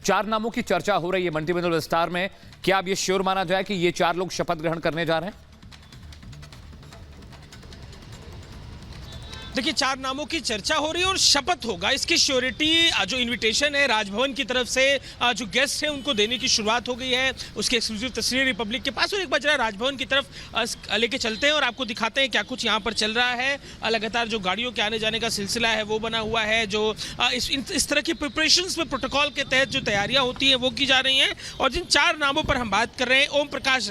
4 नामों की चर्चा हो रही है मंत्रिमंडल विस्तार में। क्या अब ये श्योर माना जाए कि ये 4 लोग शपथ ग्रहण करने जा रहे हैं? देखिए, 4 नामों की चर्चा हो रही है और शपथ होगा। इसकी श्योरिटी जो इनविटेशन है राजभवन की तरफ से जो गेस्ट हैं उनको देने की शुरुआत हो गई है। उसकी एक्सक्लूसिव तस्वीरें रिपब्लिक के पास, और एक बार जरा राजभवन की तरफ लेके चलते हैं और आपको दिखाते हैं क्या कुछ यहाँ पर चल रहा है। लगातार जो गाड़ियों के आने जाने का सिलसिला है वो बना हुआ है। जो इस तरह की प्रिपरेशंस में प्रोटोकॉल के तहत जो तैयारियां होती हैं वो की जा रही हैं। और जिन 4 नामों पर हम बात कर रहे हैं, ओम प्रकाश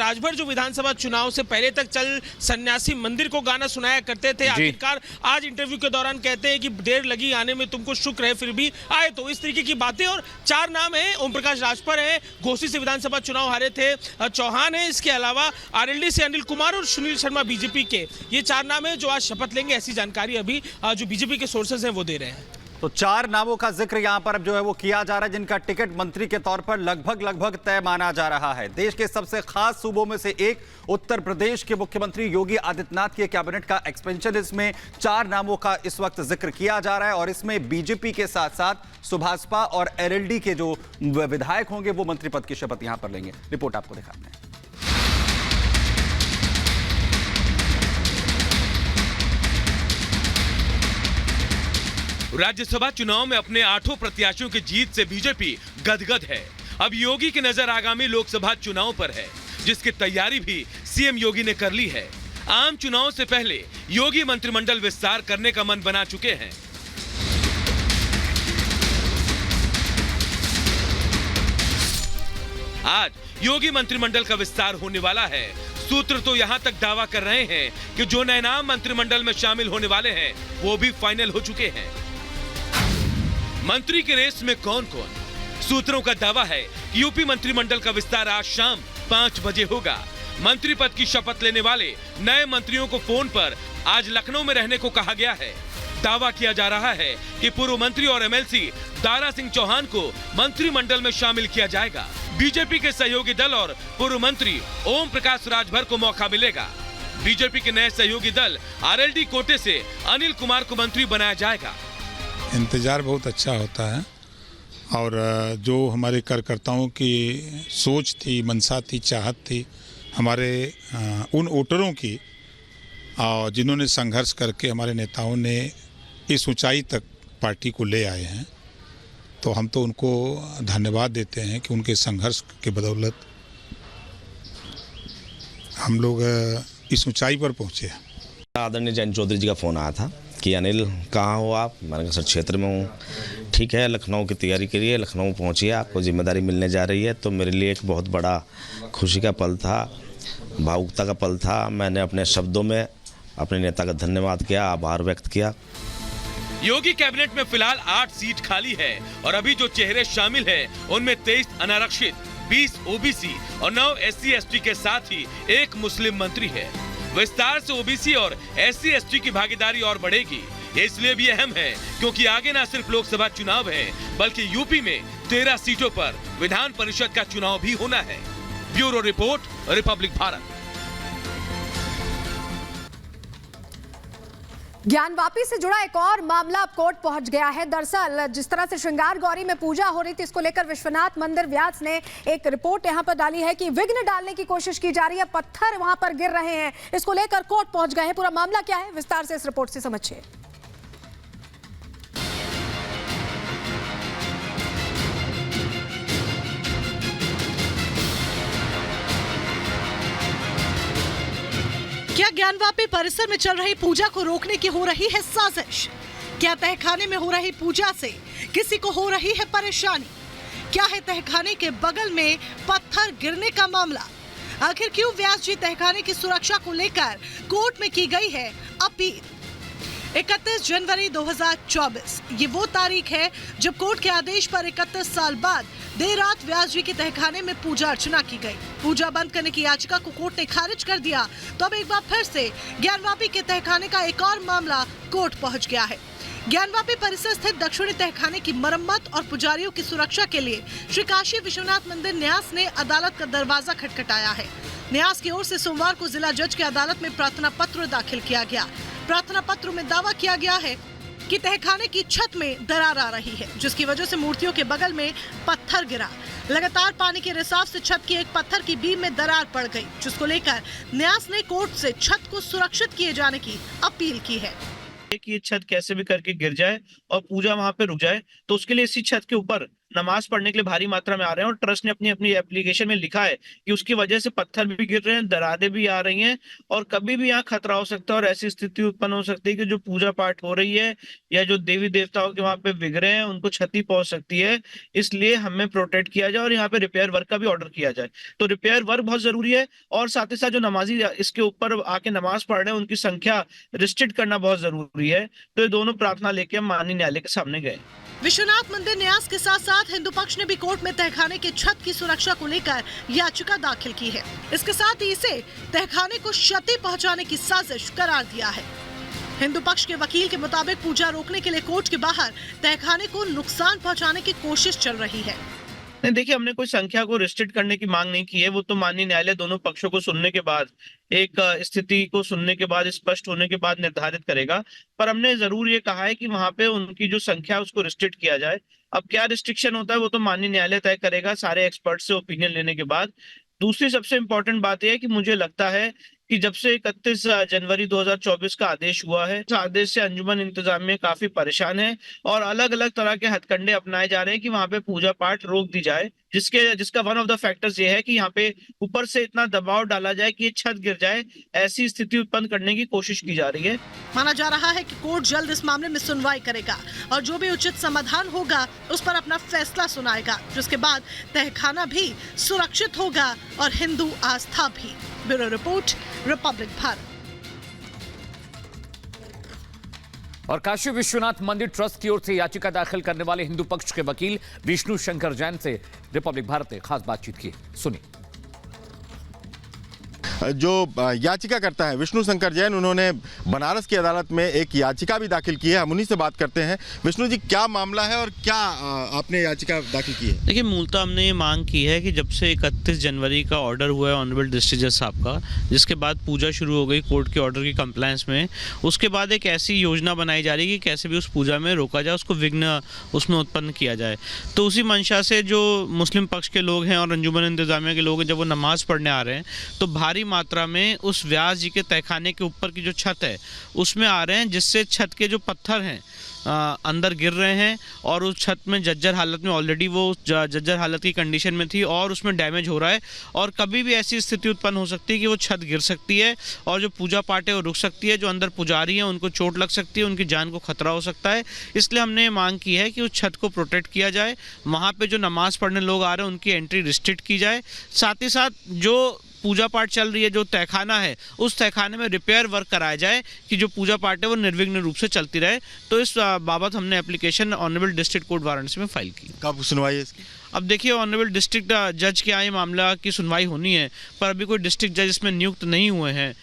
राजभर जो विधानसभा चुनाव से पहले तक चल सन्यासी मंदिर को गाना सुनाया करते थे, आखिरकार आज इंटरव्यू के दौरान कहते हैं कि देर लगी आने में, तुमको शुक्र है फिर भी आए। तो इस तरीके की बातें। और 4 नाम हैं, ओम प्रकाश राजभर है, घोसी से विधानसभा चुनाव हारे थे, चौहान है, इसके अलावा आरएलडी से अनिल कुमार और सुनील शर्मा बीजेपी के। ये 4 नाम है जो आज शपथ लेंगे, ऐसी जानकारी अभी जो बीजेपी के सोर्सेज हैं वो दे रहे हैं। तो 4 नामों का जिक्र यहां पर अब जो है वो किया जा रहा है, जिनका टिकट मंत्री के तौर पर लगभग तय माना जा रहा है। देश के सबसे खास सूबों में से एक उत्तर प्रदेश के मुख्यमंत्री योगी आदित्यनाथ के कैबिनेट का एक्सपेंशन, इसमें 4 नामों का इस वक्त जिक्र किया जा रहा है। और इसमें बीजेपी के साथ साथ सुभाषपा और एलएलडी के जो विधायक होंगे वो मंत्री पद की शपथ यहां पर लेंगे। रिपोर्ट आपको दिखाते हैं। राज्यसभा चुनाव में अपने 8 प्रत्याशियों की जीत से बीजेपी गदगद है। अब योगी की नजर आगामी लोकसभा चुनाव पर है, जिसकी तैयारी भी सीएम योगी ने कर ली है। आम चुनाव से पहले योगी मंत्रिमंडल विस्तार करने का मन बना चुके हैं। आज योगी मंत्रिमंडल का विस्तार होने वाला है। सूत्र तो यहां तक दावा कर रहे हैं कि जो नए नाम मंत्रिमंडल में शामिल होने वाले हैं वो भी फाइनल हो चुके हैं। मंत्री की रेस में कौन कौन? सूत्रों का दावा है कि यूपी मंत्रिमंडल का विस्तार आज शाम 5 बजे होगा। मंत्री पद की शपथ लेने वाले नए मंत्रियों को फोन पर आज लखनऊ में रहने को कहा गया है। दावा किया जा रहा है कि पूर्व मंत्री और एमएलसी दारा सिंह चौहान को मंत्रिमंडल में शामिल किया जाएगा। बीजेपी के सहयोगी दल और पूर्व मंत्री ओम प्रकाश राजभर को मौका मिलेगा। बीजेपी के नए सहयोगी दल आरएलडी कोटे से अनिल कुमार को मंत्री बनाया जाएगा। इंतजार बहुत अच्छा होता है और जो हमारे कार्यकर्ताओं की सोच थी, मंशा थी, चाहत थी, हमारे उन वोटरों की जिन्होंने संघर्ष करके हमारे नेताओं ने इस ऊंचाई तक पार्टी को ले आए हैं, तो हम तो उनको धन्यवाद देते हैं कि उनके संघर्ष के बदौलत हम लोग इस ऊंचाई पर पहुंचे हैं। आदरणीय जयंत चौधरी जी का फ़ोन आया था कि अनिल कहाँ हो आप? मैंने कहा सर क्षेत्र में हूँ। ठीक है, लखनऊ की तैयारी करिए, लखनऊ पहुँचिए, आपको जिम्मेदारी मिलने जा रही है। तो मेरे लिए एक बहुत बड़ा खुशी का पल था, भावुकता का पल था। मैंने अपने शब्दों में अपने नेता का धन्यवाद किया, आभार व्यक्त किया। योगी कैबिनेट में फिलहाल 8 सीट खाली है और अभी जो चेहरे शामिल हैं उनमें 23 अनारक्षित, 20 ओबीसी और 9 एससी एसटी के साथ ही 1 मुस्लिम मंत्री है। विस्तार से ओबीसी और एससी एसटी की भागीदारी और बढ़ेगी। ये इसलिए भी अहम है क्योंकि आगे न सिर्फ लोकसभा चुनाव है बल्कि यूपी में 13 सीटों पर विधान परिषद का चुनाव भी होना है। Bureau report, Republic Bharat. Gyanvapi से जुड़ा एक और मामला अब कोर्ट पहुंच गया है। दरअसल जिस तरह से श्रृंगार गौरी में पूजा हो रही थी, इसको लेकर विश्वनाथ मंदिर व्यास ने एक रिपोर्ट यहां पर डाली है कि विघ्न डालने की कोशिश की जा रही है, पत्थर वहां पर गिर रहे हैं। इसको लेकर कोर्ट पहुंच गए हैं। पूरा मामला क्या है, विस्तार से इस रिपोर्ट से समझिए। क्या ज्ञानवापी परिसर में चल रही पूजा को रोकने की हो रही है साजिश? क्या तहखाने में हो रही पूजा से किसी को हो रही है परेशानी? क्या है तहखाने के बगल में पत्थर गिरने का मामला? आखिर क्यों व्यास जी तहखाने की सुरक्षा को लेकर कोर्ट में की गई है अपील? 31 जनवरी 2024 ये वो तारीख है जब कोर्ट के आदेश पर 31 साल बाद देर रात व्यास जी के तहखाने में पूजा अर्चना की गई। पूजा बंद करने की याचिका को कोर्ट ने खारिज कर दिया। तो अब एक बार फिर से ज्ञानवापी के तहखाने का एक और मामला कोर्ट पहुंच गया है। ज्ञानवापी परिसर स्थित दक्षिणी तहखाने की मरम्मत और पुजारियों की सुरक्षा के लिए श्री काशी विश्वनाथ मंदिर न्यास ने अदालत का दरवाजा खटखटाया है। न्यास की ओर से सोमवार को जिला जज की अदालत में प्रार्थना पत्र दाखिल किया गया। प्रार्थना पत्र में दावा किया गया है कि तहखाने की छत में दरार आ रही है, जिसकी वजह से मूर्तियों के बगल में पत्थर गिरा। लगातार पानी के रिसाव से छत की एक पत्थर की बीम में दरार पड़ गई, जिसको लेकर न्यास ने कोर्ट से छत को सुरक्षित किए जाने की अपील की है कि ये छत कैसे भी करके गिर जाए और पूजा वहां पे रुक जाए। तो उसके लिए इसी छत के ऊपर नमाज पढ़ने के लिए भारी मात्रा में आ रहे हैं और ट्रस्ट ने अपनी अपनी एप्लीकेशन में लिखा है कि उसकी वजह से पत्थर भी गिर रहे हैं, दरारें भी आ रही हैं और कभी भी यहाँ खतरा हो सकता है और ऐसी स्थिति उत्पन्न हो सकती है कि जो पूजा पाठ हो रही है या जो देवी देवताओं के वहां पे विग्रह हैं उनको क्षति पहुंच सकती है। इसलिए हमें प्रोटेक्ट किया जाए और यहाँ पे रिपेयर वर्क का भी ऑर्डर किया जाए। तो रिपेयर वर्क बहुत जरूरी है और साथ ही साथ जो नमाजी इसके ऊपर आके नमाज पढ़ रहे हैं उनकी संख्या रिस्ट्रिक्ट करना बहुत जरूरी है। तो ये दोनों प्रार्थना लेके हम माननीय न्यायालय के सामने गए। विश्वनाथ मंदिर न्यास के साथ साथ हिंदू पक्ष ने भी कोर्ट में तहखाने के छत की सुरक्षा को लेकर याचिका दाखिल की है। इसके साथ ही इसे तहखाने को क्षति पहुंचाने की साजिश करार दिया है। हिंदू पक्ष के वकील के मुताबिक पूजा रोकने के लिए कोर्ट के बाहर तहखाने को नुकसान पहुंचाने की कोशिश चल रही है। नहीं, देखिए, हमने कोई संख्या को रिस्ट्रिक्ट करने की मांग नहीं की है। वो तो माननीय न्यायालय दोनों पक्षों को सुनने के बाद, एक स्थिति को सुनने के बाद, स्पष्ट होने के बाद निर्धारित करेगा। पर हमने जरूर ये कहा है कि वहां पे उनकी जो संख्या है उसको रिस्ट्रिक्ट किया जाए। अब क्या रिस्ट्रिक्शन होता है वो तो माननीय न्यायालय तय करेगा सारे एक्सपर्ट से ओपिनियन लेने के बाद। दूसरी सबसे इम्पोर्टेंट बात यह है कि मुझे लगता है कि जब से 31 जनवरी 2024 का आदेश हुआ है, इस आदेश से अंजुमन इंतजामिया काफी परेशान है और अलग अलग तरह के हथकंडे अपनाए जा रहे हैं कि वहां पे पूजा पाठ रोक दी जाए, जिसका वन ऑफ द फैक्टर्स ये है कि यहाँ पे ऊपर से इतना दबाव डाला जाए कि ये छत गिर जाए। ऐसी स्थिति उत्पन्न करने की कोशिश की जा रही है। माना जा रहा है कि कोर्ट जल्द इस मामले में सुनवाई करेगा और जो भी उचित समाधान होगा उस पर अपना फैसला सुनाएगा, जिसके बाद तहखाना भी सुरक्षित होगा और हिंदू आस्था भी। Bureau report, Republic Bharat. और काशी विश्वनाथ मंदिर ट्रस्ट की ओर से याचिका दाखिल करने वाले हिंदू पक्ष के वकील विष्णु शंकर जैन से रिपब्लिक भारत ने खास बातचीत की। सुनिए। जो याचिका करता है विष्णु शंकर जैन, उन्होंने बनारस की अदालत में एक याचिका भी दाखिल की है। हम उन्हीं से बात करते हैं। विष्णु जी, क्या मामला है और क्या आपने याचिका दाखिल की है? देखिए, मूलतः हमने ये मांग की है कि जब से 31 जनवरी का ऑर्डर हुआ है ऑनरेबल डिस्ट्रिक्ट जज साहब का, जिसके बाद पूजा शुरू हो गई कोर्ट के ऑर्डर की कंप्लायंस में, उसके बाद एक ऐसी योजना बनाई जा रही है कि कैसे भी उस पूजा में रोका जाए, उसको विघ्न उसमें उत्पन्न किया जाए। तो उसी मंशा से जो मुस्लिम पक्ष के लोग हैं और अंजुमन इंतजामिया के लोग हैं, जब वो नमाज पढ़ने आ रहे हैं तो भारी मात्रा में उस व्यास जी के तहखाने के ऊपर की जो छत है उसमें आ रहे हैं, जिससे छत के जो पत्थर हैं अंदर गिर रहे हैं और उस छत में जर्जर हालत में, ऑलरेडी वो जर्जर हालत की कंडीशन में थी और उसमें डैमेज हो रहा है और कभी भी ऐसी स्थिति उत्पन्न हो सकती है कि वो छत गिर सकती है और जो पूजा पाठ है वो रुक सकती है। जो अंदर पुजारी हैं उनको चोट लग सकती है, उनकी जान को खतरा हो सकता है। इसलिए हमने मांग की है कि उस छत को प्रोटेक्ट किया जाए, वहाँ पर जो नमाज पढ़ने लोग आ रहे हैं उनकी एंट्री रिस्ट्रिक्ट की जाए। साथ ही साथ जो पूजा पाठ चल रही है, जो तहखाना है, उस तहखाने में रिपेयर वर्क कराया जाए कि जो पूजा पाठ है वो निर्विघ्न रूप से चलती रहे। तो इस बाबत हमने application honourable district court Varanasi में फाइल की। कब सुनवाई है इसकी? अब देखिए, ऑनरेबल डिस्ट्रिक्ट जज के यहाँ ये मामला की सुनवाई होनी है, पर अभी कोई डिस्ट्रिक्ट जज इसमें नियुक्त नहीं हुए हैं।